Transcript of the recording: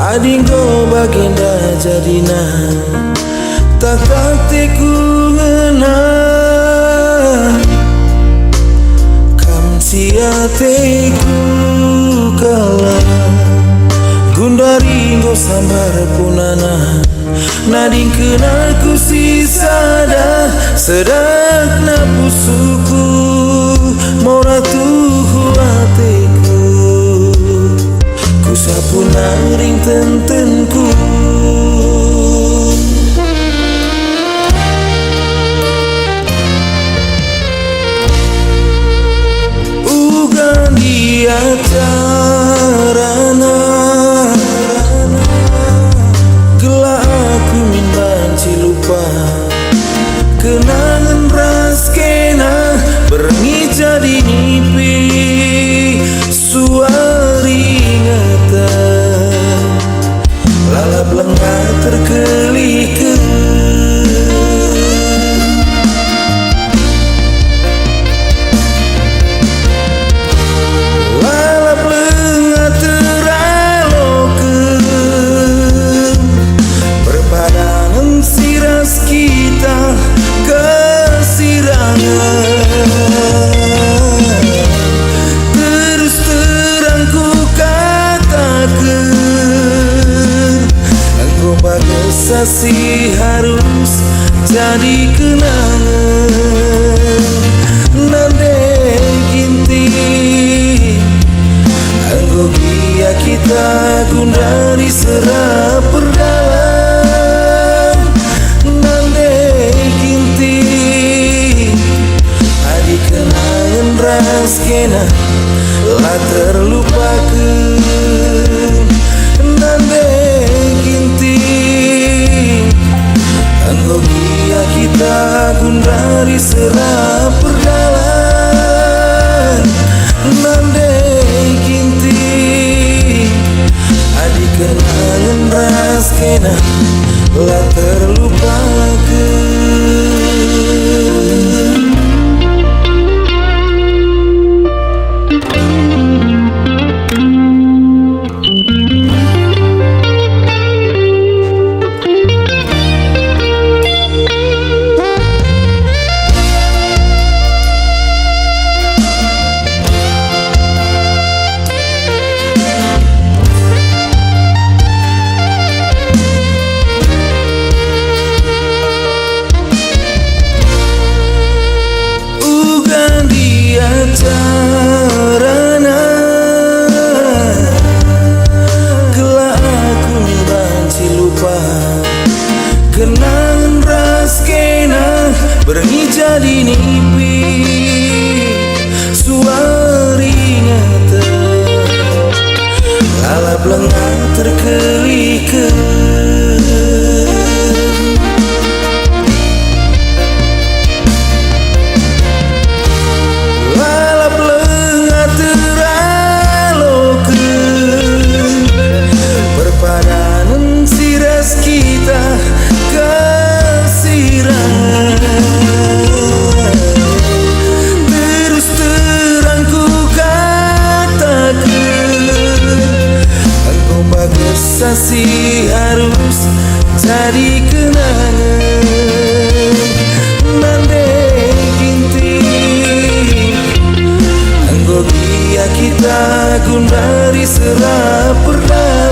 Adinggo baginda jadina takak teku ngena kam sia teku kala gundaringgo sambar punana nading kenal ku sisada sedak na pusuku moratuhu ateku ku sapuna ring tentenku ugan di acarana gelak aku min banci lupa kenangan raskena berengi jadi nipi suari ingatan lalap lengah terkelike lalap lengah teraloke perpadangan siras kita kesirangan terus terang ku katakan engkau bagai sasi harus jadi kenangan nande ginti engkau dia kita gundari serap perdalam nande ginti adi kenangan raskena lah terlupakan nande ginti engkau dia kita gundari serap perdalam nande ginti adi kenangan raskena lah terlupakan. Carana gelak aku min banci lupa kenangan raskena berengi jadi nipi suari nyata lalap lengah terkelike sasi harus jadi kenangan nande ginti engkau dia kita gundari serap perdalam